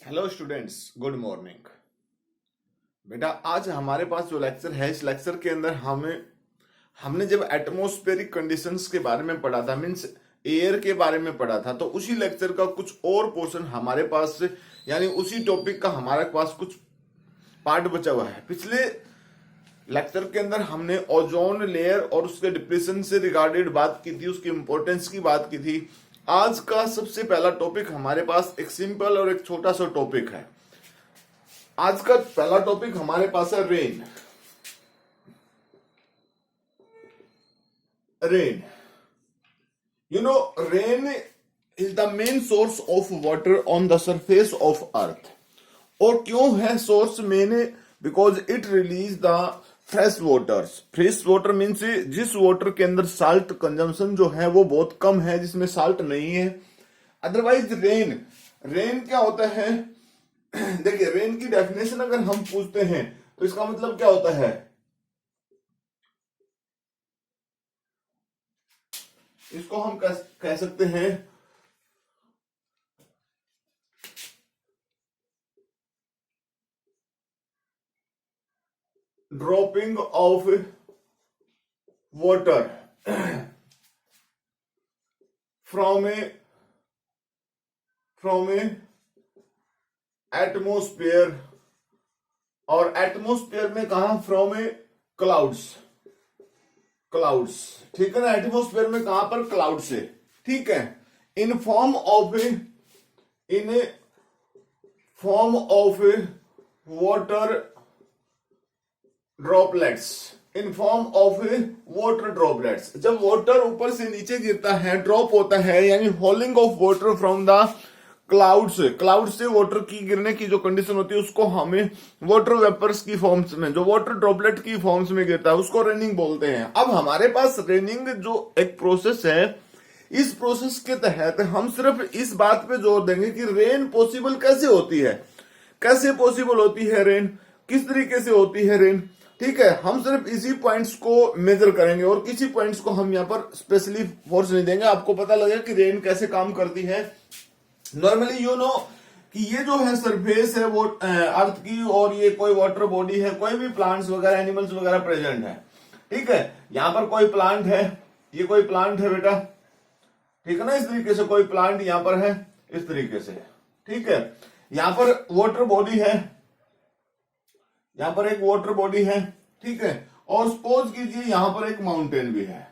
Hello students, good morning. बेटा, आज हमारे पास जो लेक्चर है, इस लेक्चर के अंदर हमने जब एटमॉस्फेरिक कंडीशंस के बारे में पढ़ा था, मीन्स एयर के बारे में पढ़ा था, तो उसी लेक्चर का कुछ और पोर्शन हमारे पास, यानी उसी टॉपिक का हमारे पास कुछ पार्ट बचा हुआ है। पिछले लेक्चर के अंदर हमने ओजोन लेयर और उसके डिप्रेशन से रिगार्डेड बात की थी, उसकी इंपॉर्टेंस की बात की थी। आज का सबसे पहला टॉपिक हमारे पास एक सिंपल और एक छोटा सा टॉपिक है। आज का पहला टॉपिक हमारे पास है rain. Rain is the main source of water on the surface of earth. और क्यों है source main? Because it release the fresh waters. Fresh water means जिस वाटर के अंदर साल्ट कंजम्पशन जो है वो बहुत कम है, जिसमें साल्ट नहीं है। अदरवाइज रेन क्या होता है? देखिए, रेन की डेफिनेशन अगर हम पूछते हैं तो इसका मतलब क्या होता है? इसको हम कह सकते हैं dropping of water from A atmosphere, और एटमोस्फेयर में कहा? From A clouds. ठीक है ना? एटमोस्फेयर में कहां पर? क्लाउड से। ठीक है। इन फॉर्म ऑफ वाटर ड्रॉपलेट्स। जब वाटर ऊपर से नीचे गिरता है, ड्रॉप होता है, यानी falling of water from the cloud से वाटर की गिरने की जो कंडीशन होती है, उसको हमें वाटर वेपर्स की फॉर्म्स में, जो वाटर ड्रॉपलेट की फॉर्म्स में गिरता है, उसको रेनिंग बोलते हैं। अब हमारे पास रेनिंग जो एक प्रोसेस है, इस प्रोसेस के तहत हम सिर्फ इस बात पे जोर देंगे कि रेन पॉसिबल कैसे होती है, रेन किस तरीके से होती है रेन। ठीक है, हम सिर्फ इसी पॉइंट्स को मेजर करेंगे और किसी पॉइंट्स को हम यहाँ पर स्पेशली फोर्स नहीं देंगे। आपको पता लगेगा कि रेन कैसे काम करती है। नॉर्मली कि ये जो है सरफेस है वो अर्थ की, और ये कोई वाटर बॉडी है, कोई भी प्लांट्स वगैरह, एनिमल्स वगैरह प्रेजेंट है। ठीक है, यहां पर कोई प्लांट है, ये कोई प्लांट है बेटा, ठीक है ना? इस तरीके से कोई प्लांट यहां पर है, इस तरीके से। ठीक है, यहां पर वाटर बॉडी है, यहां पर एक वाटर बॉडी है। ठीक है, और सपोज कीजिए यहां पर एक माउंटेन भी है।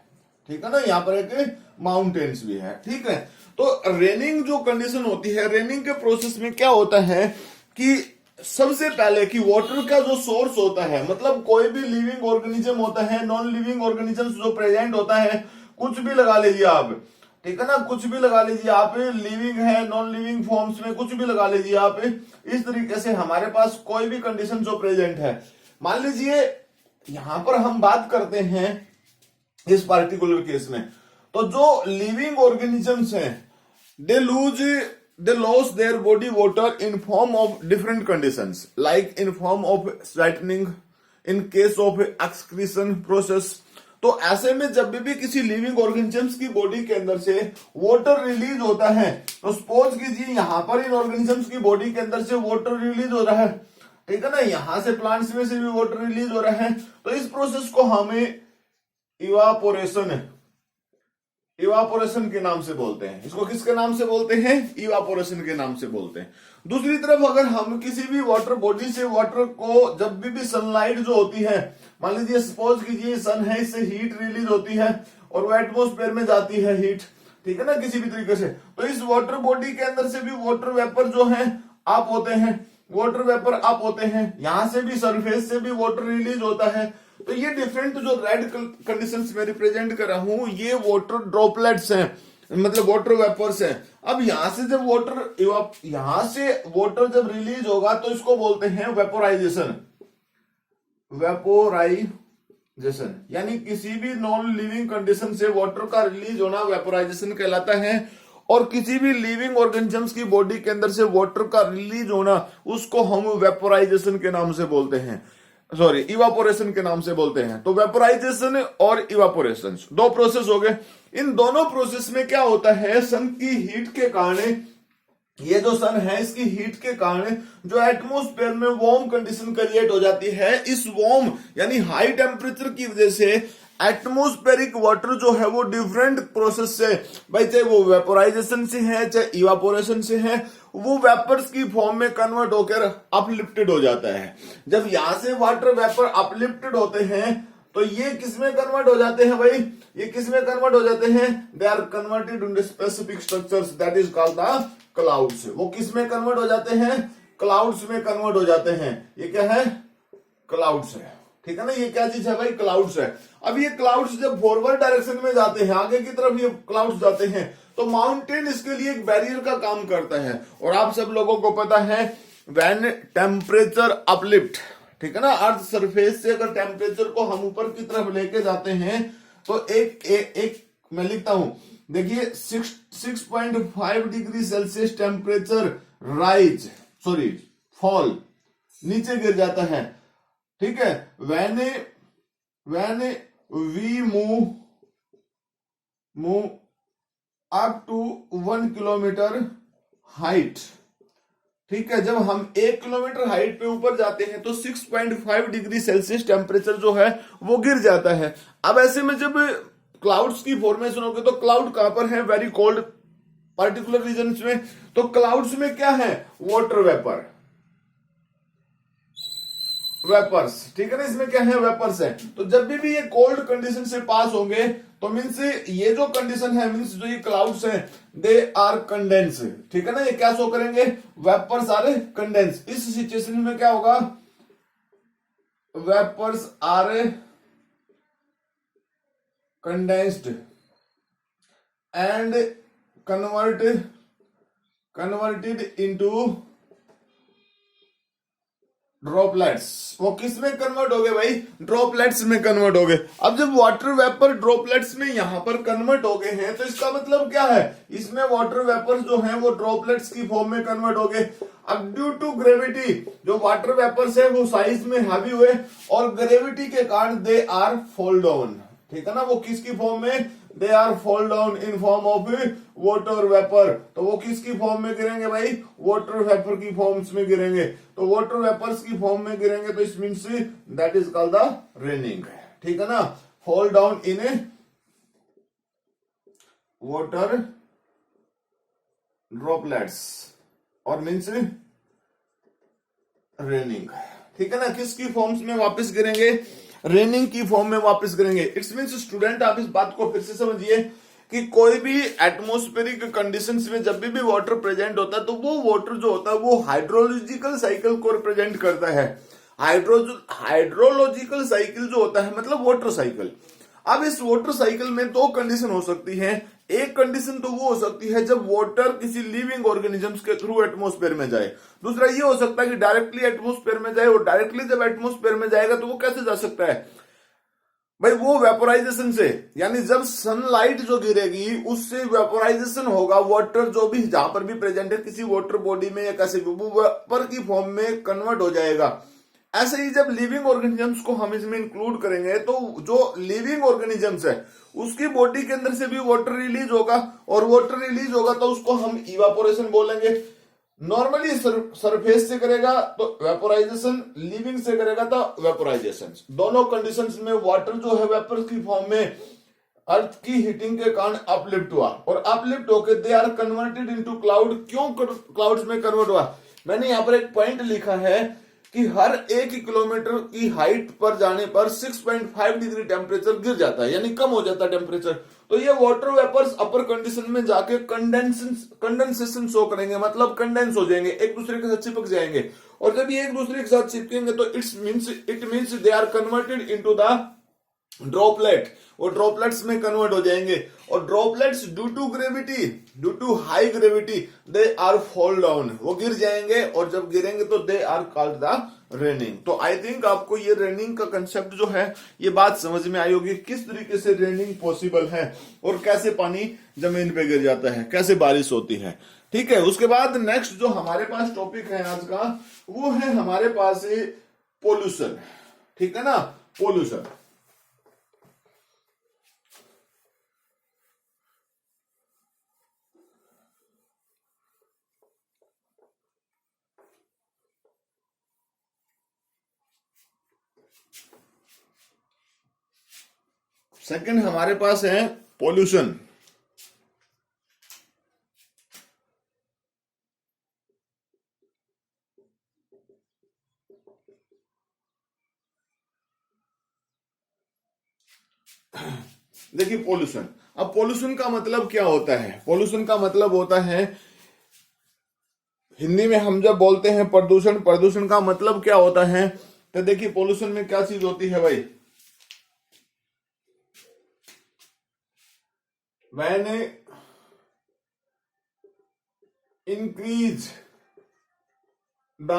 ठीक है ना? यहां पर एक माउंटेन्स भी है। ठीक है, तो रेनिंग जो कंडीशन होती है, रेनिंग के प्रोसेस में क्या होता है कि सबसे पहले कि वाटर का जो सोर्स होता है, मतलब कोई भी लिविंग ऑर्गेनिज्म होता है, नॉन लिविंग ऑर्गेनिज्म जो प्रेजेंट होता है, कुछ भी लगा लीजिए आप। ठीक है ना? कुछ भी लगा लीजिए आप, लिविंग है, नॉन लिविंग फॉर्म्स में कुछ भी लगा लीजिए आप। इस तरीके से हमारे पास कोई भी कंडीशन जो प्रेजेंट है, मान लीजिए यहां पर हम बात करते हैं इस पार्टिकुलर केस में, तो जो लिविंग ऑर्गेनिजम्स हैं, they lose their body water in form of different conditions, like in form of sweating, in case of excretion process. तो ऐसे में जब भी किसी लिविंग ऑर्गेनिजम्स की बॉडी के अंदर से वाटर रिलीज होता है, तो सपोज कीजिए यहां पर इन ऑर्गेनिजम्स की बॉडी के अंदर से वाटर रिलीज हो रहा है। ठीक है ना? यहां से प्लांट्स में से भी वाटर रिलीज हो रहा है, तो इस प्रोसेस को हमें इवापोरेशन के नाम से बोलते हैं। इसको किसके नाम से बोलते हैं? इवापोरेशन के नाम से बोलते हैं। दूसरी तरफ अगर हम किसी भी वाटर बॉडी से वाटर को, जब भी सनलाइट जो होती है, मान लीजिए सपोज कीजिए सन है, इससे हीट रिलीज होती है और वो एटमोस्फेयर में जाती है हीट। ठीक है ना? किसी भी तरीके से, तो इस वाटर बॉडी के अंदर से भी वाटर वेपर जो है अप होते हैं, यहां से भी सरफेस से भी वाटर रिलीज होता है। तो ये डिफरेंट जो रेड कंडीशंस में रिप्रेजेंट कर रहा हूं, ये वाटर ड्रॉपलेट्स हैं, मतलब वाटर वेपर्स हैं। अब यहां से जब वाटर जब रिलीज होगा तो इसको बोलते हैं वेपोराइजेशन, यानी किसी भी नॉन लिविंग कंडीशन से वाटर का रिलीज होना वेपोराइजेशन कहलाता है। और किसी भी लिविंग ऑर्गेनिजम्स की बॉडी के अंदर से वाटर का रिलीज होना, उसको हम वेपोराइजेशन के नाम से बोलते हैं, इवापोरेशन के नाम से बोलते हैं। तो वेपोराइजेशन और इवापोरेशन दो प्रोसेस हो गए। इन दोनों प्रोसेस में क्या होता है, सन की हीट के कारण ये जो सन है इसकी हीट के कारण जो एटमॉस्फेयर में वार्म कंडीशन क्रिएट हो जाती है, इस वार्म यानी हाई टेम्परेचर की वजह से एटमॉस्फेरिक वाटर जो है वो डिफरेंट प्रोसेस से, भाई चाहे वो वेपोराइजेशन से है चाहे इवापोरेशन से है, वो वेपर्स की फॉर्म में कन्वर्ट होकर अपलिफ्टेड हो जाता है। जब यहां से वाटर वेपर अपलिफ्टेड होते हैं तो ये किसमें कन्वर्ट हो जाते हैं भाई, ये किसमें कन्वर्ट हो जाते हैं, they are converted into specific structures that is called the clouds. वो किसमें कन्वर्ट हो जाते हैं, क्लाउड्स में कन्वर्ट हो जाते हैं। ये क्या है, क्लाउड्स है, ठीक है ना, ये क्या चीज है भाई, क्लाउड्स है। अब ये क्लाउड्स जब फॉरवर्ड डायरेक्शन में जाते हैं, आगे की तरफ ये क्लाउड्स जाते हैं, तो माउंटेन इसके लिए एक बैरियर का काम करता है। और आप सब लोगों को पता है व्हेन टेम्परेचर अपलिफ्ट, ठीक है ना, अर्थ सरफेस से अगर टेम्परेचर को हम ऊपर की तरफ लेके जाते हैं तो एक मैं लिखता हूं, देखिए 6.5 degree Celsius temperature rise fall, नीचे गिर जाता है, ठीक है। When we move up to 1 kilometre height, ठीक है, जब हम 1 किलोमीटर हाइट पे ऊपर जाते हैं तो 6.5 डिग्री सेल्सियस टेम्परेचर जो है वो गिर जाता है। अब ऐसे में जब क्लाउड्स की फॉर्मेशन होगी तो क्लाउड कहां पर है, वेरी कोल्ड पर्टिकुलर रीजन में, तो क्लाउड्स में क्या है, वाटर वेपर्स, ठीक है ना, इसमें क्या है, वेपर्स है। तो जब भी ये कोल्ड कंडीशन से पास होंगे तो मीन्स ये जो कंडीशन है, मीन्स जो ये क्लाउड्स हैं दे आर कंडेंस, ठीक है ना, ये क्या शो करेंगे, वेपर्स आर कंडेंस। इस सिचुएशन में क्या होगा, vapours are condensed and converted into droplets. वो किस में कन्वर्ट हो गए भाई, ड्रॉपलेट्स में कन्वर्ट हो गए। अब जब वाटर वेपर ड्रॉपलेट्स में यहां पर कन्वर्ट हो गए हैं तो इसका मतलब क्या है, इसमें वाटर वेपर्स जो हैं वो ड्रॉपलेट्स की फॉर्म में कन्वर्ट हो गए। अब ड्यू टू ग्रेविटी जो वाटर वेपर्स है वो साइज में हैवी हुए और ग्रेविटी के कारण दे आर फॉल डाउन, ठीक है ना, वो किसकी फॉर्म में, they are fall down in form of water vapour. तो वो किसकी फॉर्म में गिरेंगे भाई, वाटर वेपर की फॉर्म्स में गिरेंगे। तो वाटर वेपर्स की फॉर्म में गिरेंगे तो इस means that is called the raining, ठीक है ना, फॉल डाउन इन ए वाटर ड्रॉपलेट्स और मीन्स रेनिंग, ठीक है ना, किसकी फॉर्म्स में वापस गिरेंगे, रेनिंग की फॉर्म में वापस गिरेंगे। इट्स मीन्स स्टूडेंट आप इस बात को फिर से समझिए कि कोई भी एटमॉस्फेरिक कंडीशंस में जब भी वाटर प्रेजेंट होता है तो वो वाटर जो होता है वो हाइड्रोलॉजिकल साइकिल को रिप्रेजेंट करता है। हाइड्रोलॉजिकल साइकिल जो होता है मतलब वाटर साइकिल। अब इस वाटर साइकिल में दो कंडीशन हो सकती है। एक कंडीशन तो वो हो सकती है जब वाटर किसी लिविंग ऑर्गेनिजम्स के थ्रू एटमॉस्फेयर में जाए। दूसरा ये हो सकता है कि डायरेक्टली एटमॉस्फेयर में जाए, और डायरेक्टली जब एटमॉस्फेयर में जाएगा तो वो कैसे जा सकता है भाई, वो वेपोराइजेशन से, यानी जब सनलाइट जो गिरेगी उससे वेपोराइजेशन होगा, वाटर जो भी जहां पर भी प्रेजेंट है किसी वाटर बॉडी में या कैसे भी वो वेपर की फॉर्म में कन्वर्ट हो जाएगा। ऐसे ही जब लिविंग ऑर्गेनिजम्स को हम इसमें इंक्लूड करेंगे तो जो लिविंग ऑर्गेनिजम्स है उसकी बॉडी के अंदर से भी वाटर रिलीज होगा, और वाटर रिलीज होगा तो उसको हम इवापोरेशन बोलेंगे। नॉर्मली सरफेस से करेगा तो वेपोराइजेशन, लिविंग से करेगा तो वेपोराइजेशन। दोनों कंडीशंस में वाटर जो है वेपर की फॉर्म में अर्थ की हीटिंग के कारण अपलिफ्ट हुआ, और अपलिफ्ट होकर they are converted into cloud. क्यों क्लाउड्स में कन्वर्ट हुआ, मैंने यहां पर एक पॉइंट लिखा है कि हर 1 किलोमीटर की हाइट पर जाने पर 6.5 डिग्री टेम्परेचर गिर जाता है, यानी कम हो जाता है टेम्परेचर। तो ये वाटर वेपर्स अपर कंडीशन में जाके कंडेंसेशन शो करेंगे, मतलब कंडेंस हो जाएंगे, एक दूसरे के साथ चिपक जाएंगे। और जब ये एक दूसरे के साथ चिपकेंगे तो it means they are converted into the droplet, वो ड्रॉपलेट्स में कन्वर्ट हो जाएंगे। और droplets due to gravity, due to high gravity they are fall down, वो गिर जाएंगे, और जब गिरेंगे तो they are called the raining. तो आई थिंक आपको ये रेनिंग का कंसेप्ट जो है ये बात समझ में आई होगी, किस तरीके से रेनिंग पॉसिबल है और कैसे पानी जमीन पे गिर जाता है, कैसे बारिश होती है। ठीक है, उसके बाद नेक्स्ट जो हमारे पास टॉपिक है आज का वो है हमारे पास पोल्यूशन। ठीक है ना, पोल्यूशन। सेकंड हमारे पास है पोल्यूशन। देखिए पोल्यूशन, अब पोल्यूशन का मतलब क्या होता है? पोल्यूशन का मतलब होता है, हिंदी में हम जब बोलते हैं प्रदूषण, प्रदूषण का मतलब क्या होता है? तो देखिए पोल्यूशन में क्या चीज होती है भाई, when increase the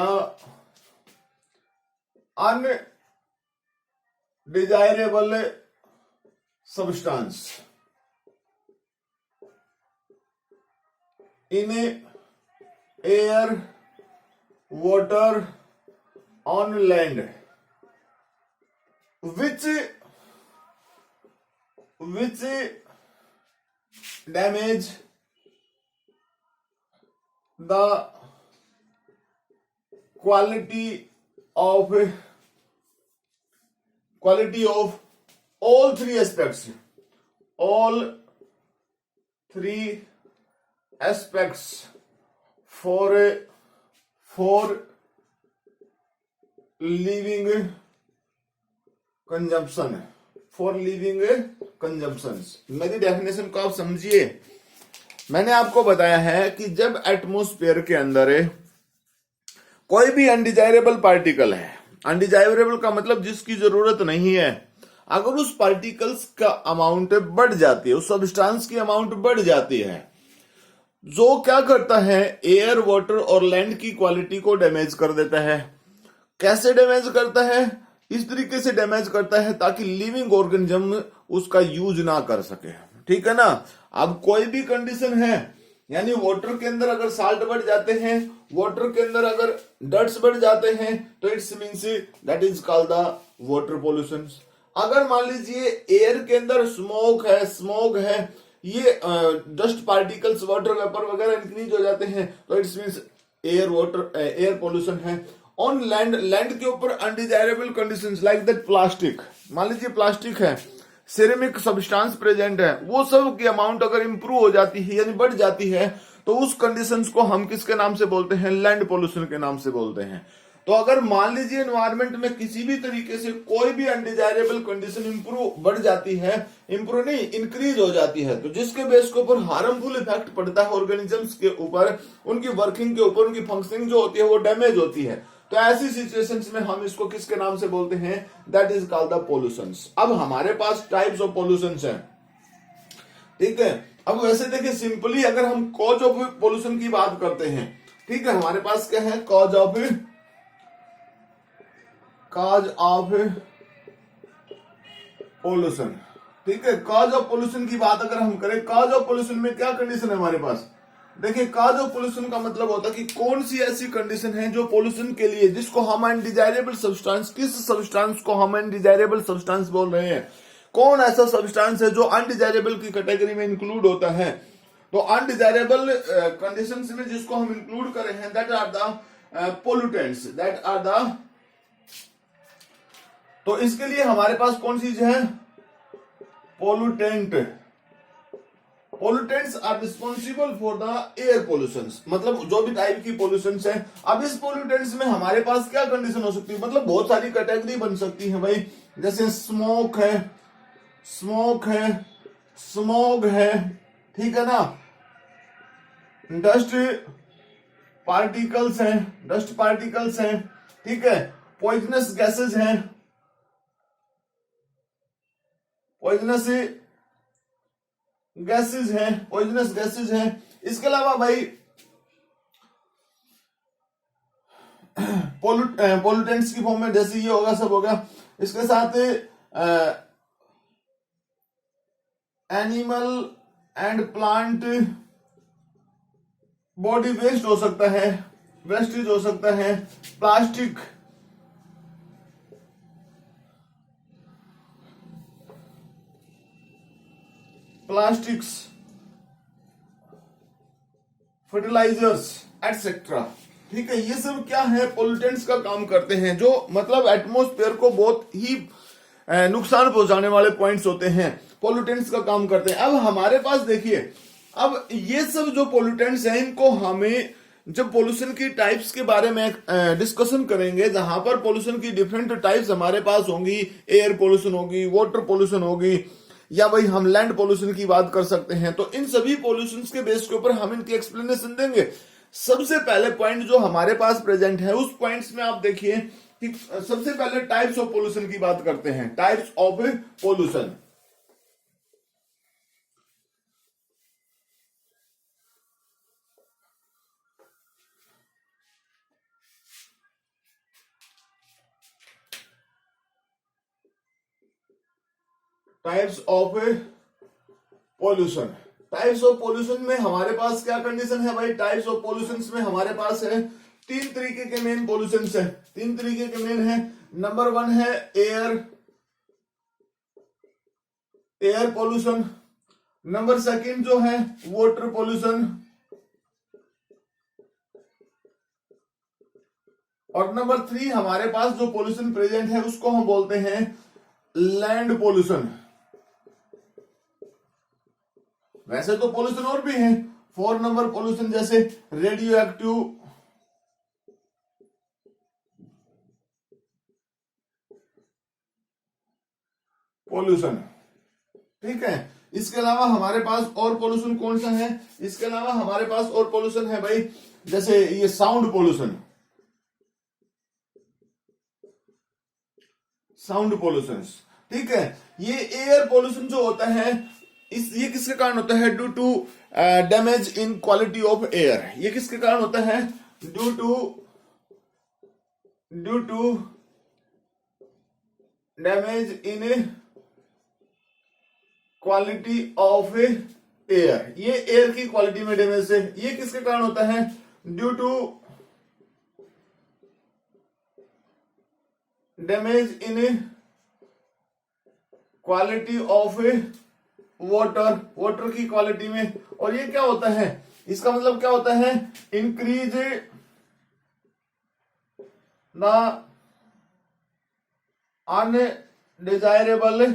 undesirable substance in air, water, on land, which damage the quality of all three aspects, all three aspects for living consumption, for living consumptions। मेरी डेफिनेशन को आप समझिए। मैंने आपको बताया है कि जब एटमॉस्फेयर के अंदर कोई भी अनडिजायरेबल पार्टिकल है, अनडिजायरेबल का मतलब जिसकी जरूरत नहीं है, अगर उस पार्टिकल्स का अमाउंट बढ़ जाती है, उस सब्सटेंस की अमाउंट बढ़ जाती है, जो क्या करता है, एयर, वाटर और लैंड की क्वालिटी को डैमेज कर देता है। कैसे डैमेज करता है? इस तरीके से डैमेज करता है ताकि लिविंग ऑर्गेनिज्म उसका यूज ना कर सके। ठीक है ना? अब कोई भी कंडीशन है, यानी वाटर के अंदर अगर साल्ट बढ़ जाते हैं, वाटर के अंदर अगर डर्ट्स बढ़ जाते हैं, तो it's means that is called the water pollution. अगर मान लीजिए एयर के अंदर स्मोक है, ये डस्ट पार्टिकल्स, वाटर वेपर वगैरह इंक्रीज हो जाते हैं, तो इट्स मीन्स एयर पोल्यूशन है। ऑन लैंड, लैंड के ऊपर undesirable conditions like that plastic, मान लीजिए प्लास्टिक है, सिरेमिक सब्सटेंस प्रेजेंट है, वो सब की अमाउंट अगर इंप्रूव हो जाती है यानी बढ़ जाती है, तो उस कंडीशंस को हम किसके नाम से बोलते हैं? लैंड पोल्यूशन के नाम से बोलते हैं। तो अगर मान लीजिए एनवायरमेंट में किसी भी तरीके से कोई भी अनडिजायरेबल कंडीशन इंप्रूव बढ़ जाती है, इंप्रूव नहीं इंक्रीज हो जाती है, तो जिसके बेस के ऊपर हार्मफुल इफेक्ट पड़ता है ऑर्गेनिजम्स के ऊपर, उनकी वर्किंग के ऊपर, उनकी फंक्शनिंग जो होती है वो डैमेज होती है, तो ऐसी सिचुएशंस में हम इसको किसके नाम से बोलते हैं? That is called the pollutions. अब हमारे पास टाइप्स ऑफ पोल्यूशंस हैं। ठीक है, अब वैसे देखिए सिंपली अगर हम कॉज ऑफ पोल्यूशन की बात करते हैं, ठीक है, हमारे पास क्या है? Cause of pollution. ठीक है, कॉज ऑफ पोल्यूशन की बात अगर हम करें, कॉज ऑफ पोल्यूशन में क्या कंडीशन है हमारे पास? देखिए कॉज ऑफ पोल्यूशन का मतलब होता है कि कौन सी ऐसी कंडीशन है जो पोल्यूशन के लिए, जिसको हम अनडिजायरेबल सब्सटेंस, किस सब्सटेंस को हम अनडिजायरेबल सब्सटेंस बोल रहे हैं, कौन ऐसा सब्सटेंस है जो अनडिजायरेबल की कैटेगरी में इंक्लूड होता है? तो अनडिजायरेबल कंडीशंस में जिसको हम इंक्लूड कर रहे हैं, that are the pollutants, that are the, तो इसके लिए हमारे पास कौन सी चीज है? Pollutant. Pollutants are responsible for the air pollution, मतलब जो भी टाइप की पोल्यूशन है। अब इस पोल्यूटेंट्स में हमारे पास क्या कंडीशन हो सकती है? मतलब बहुत सारी कैटेगरी बन सकती है भाई, जैसे स्मोक है, ठीक है ना, डस्ट पार्टिकल्स हैं, ठीक है, पॉइजनस गैसेज हैं, पॉइजनस गैसेज हैं। इसके अलावा भाई पोल्यूटेंट्स की फॉर्म में जैसे ये होगा, सब होगा। इसके साथ animal and plant body waste हो सकता है, वेस्टेज हो सकता है, प्लास्टिक्स, फर्टिलाइजर्स एटसेट्रा। ठीक है, ये सब क्या है? पोल्यूटेंट्स का काम करते हैं, जो मतलब एटमॉस्फेयर को बहुत ही नुकसान पहुंचाने वाले पॉइंट्स होते हैं, पोल्यूटेंट्स का काम करते हैं। अब हमारे पास देखिए, अब ये सब जो पोल्यूटेंट्स हैं इनको हमें जब पोल्यूशन की टाइप्स के बारे में डिस्कशन करेंगे, जहां पर पोल्यूशन की डिफरेंट टाइप्स हमारे पास होंगी, एयर पोल्यूशन होगी, वाटर पोल्यूशन होगी, या भाई हम लैंड पोल्यूशन की बात कर सकते हैं, तो इन सभी पोल्यूशन के बेस के ऊपर हम इनकी एक्सप्लेनेशन देंगे। सबसे पहले पॉइंट जो हमारे पास प्रेजेंट है, उस पॉइंट्स में आप देखिए कि सबसे पहले टाइप्स ऑफ पोल्यूशन की बात करते हैं। Types of pollution, types of pollution. Types of pollution में हमारे पास क्या कंडीशन है भाई? टाइप्स ऑफ पोल्यूशन में हमारे पास है तीन तरीके के मेन पोल्यूशन है, तीन तरीके के मेन है। नंबर 1 है एयर पोल्यूशन। नंबर 2 जो है वाटर पोल्यूशन, और नंबर 3 हमारे पास जो पोल्यूशन प्रेजेंट है उसको हम बोलते हैं लैंड पोल्यूशन। वैसे तो पोल्यूशन और भी है, 4 नंबर पोल्यूशन जैसे रेडियो एक्टिव पोल्यूशन, ठीक है। इसके अलावा हमारे पास और पोल्यूशन कौन सा है? इसके अलावा हमारे पास और पोल्यूशन है भाई, जैसे ये साउंड पोल्यूशन, साउंड पोल्यूशन, ठीक है। ये एयर पोल्यूशन जो होता है ये किसके कारण होता है? Due to damage in quality of air. ये किसके कारण होता है? Due to damage in quality of air. ये एयर की क्वालिटी में डैमेज है। ये किसके कारण होता है? Due to damage in quality of water, water की क्वालिटी में। और ये क्या होता है? इसका मतलब क्या होता है? Increase the undesirable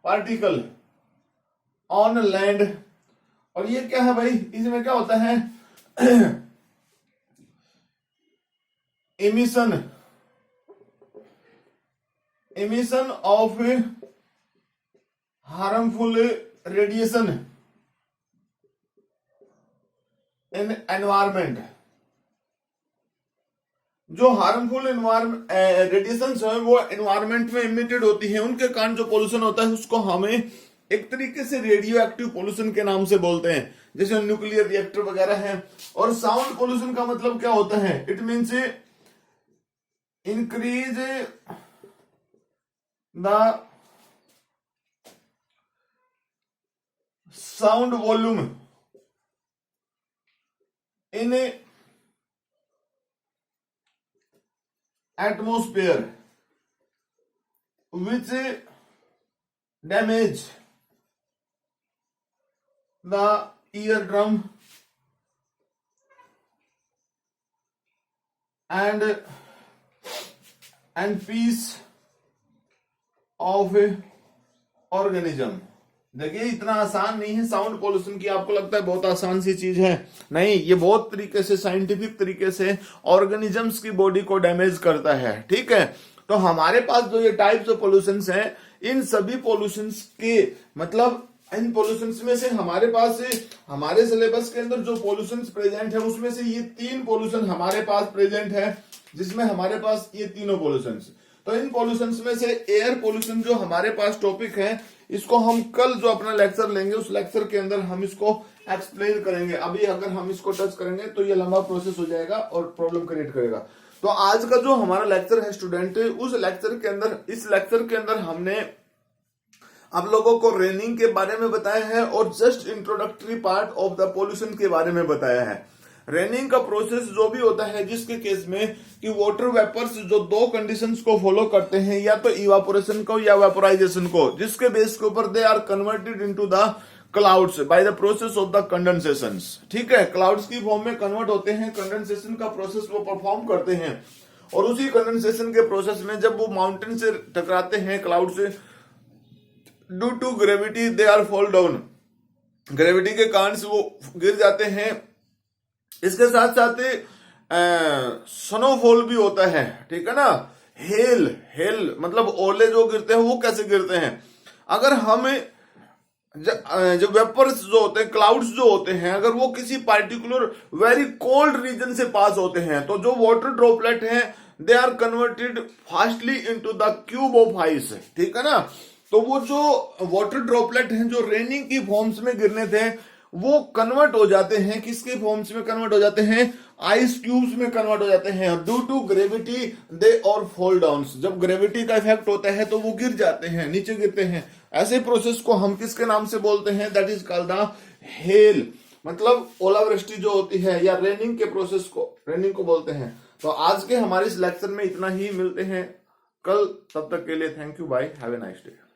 particle on land. और ये क्या है भाई? इसमें क्या होता है? emission of harmful radiation in environment। जो हार्मफुल रेडिएशन है वो एनवायरमेंट में इमिटेड होती है, उनके कारण जो पोल्यूशन होता है उसको हमें एक तरीके से रेडियो एक्टिव पोल्यूशन के नाम से बोलते हैं, जैसे न्यूक्लियर रिएक्टर वगैरह है। और साउंड पोल्यूशन का मतलब क्या होता है? It means increase the sound volume in atmosphere which damage the eardrum and peace of organism। देखिए इतना आसान नहीं है साउंड पोल्यूशन की, आपको लगता है बहुत आसान सी चीज है, नहीं, ये बहुत तरीके से साइंटिफिक तरीके से ऑर्गेनिजम्स की बॉडी को डैमेज करता है, ठीक है। तो हमारे पास जो ये टाइप्स ऑफ पोल्यूशंस हैं, इन सभी पोल्यूशंस के मतलब इन पोल्यूशंस में से हमारे पास हमारे सिलेबस के अंदर जो पोल्यूशंस प्रेजेंट है उसमें से ये 3 पोल्यूशन हमारे पास प्रेजेंट है, जिसमें हमारे पास ये तीनों पोल्यूशंस। तो इन पोल्यूशंस में से एयर पोल्यूशन जो हमारे पास टॉपिक है, इसको हम कल जो अपना लेक्चर लेंगे उस लेक्चर के अंदर हम इसको एक्सप्लेन करेंगे। अभी अगर हम इसको टच करेंगे तो ये लंबा प्रोसेस हो जाएगा और प्रॉब्लम क्रिएट करेगा। तो आज का जो हमारा लेक्चर है स्टूडेंट, उस लेक्चर के अंदर इस लेक्चर के अंदर हमने आप लोगों को रेनिंग के बारे में बताया है और just introductory part of the pollution के बारे में बताया है। रेनिंग का प्रोसेस जो भी होता है जिसके केस में कि वाटर वेपर्स जो 2 कंडीशंस को फॉलो करते हैं, या तो इवापोरेशन को या वेपोराइजेशन को, जिसके बेस के ऊपर they are converted into the clouds by the process of the condensation, ठीक है। क्लाउड्स की फॉर्म में कन्वर्ट होते हैं, कंडेंसेशन का प्रोसेस वो परफॉर्म करते हैं। और उसी कंडेंसेशन के प्रोसेस में जब वो माउंटेन से टकराते हैं, क्लाउड से, due to gravity they are fall down, gravity के कारण से वो गिर जाते हैं। इसके साथ साथ स्नोफॉल भी होता है, ठीक है ना। हेल मतलब ओले जो गिरते हैं वो कैसे गिरते हैं, अगर हम जो वेपर्स जो होते हैं, क्लाउड्स जो होते हैं, अगर वो किसी पार्टिकुलर वेरी कोल्ड रीजन से पास होते हैं तो जो वाटर ड्रॉपलेट हैं they are converted fastly into the cube of ice, ठीक है ना। तो वो जो वाटर ड्रॉपलेट हैं जो रेनिंग की फॉर्म्स में गिरने थे वो कन्वर्ट हो जाते हैं, किसके फॉर्म्स में कन्वर्ट हो जाते हैं, आइस क्यूब्स में कन्वर्ट हो जाते हैं। ड्यू टू ग्रेविटी दे और फॉल डाउन, जब ग्रेविटी का इफेक्ट होता है तो वो गिर जाते हैं, नीचे गिरते हैं। ऐसे प्रोसेस को हम किसके नाम से बोलते हैं, that is called the hell, मतलब ओलावृष्टि जो होती है या रेनिंग के प्रोसेस को, रेनिंग को बोलते हैं। तो आज के हमारे इस लेक्चर में इतना ही, मिलते हैं कल, तब तक के लिए thank you, bye, have a nice day.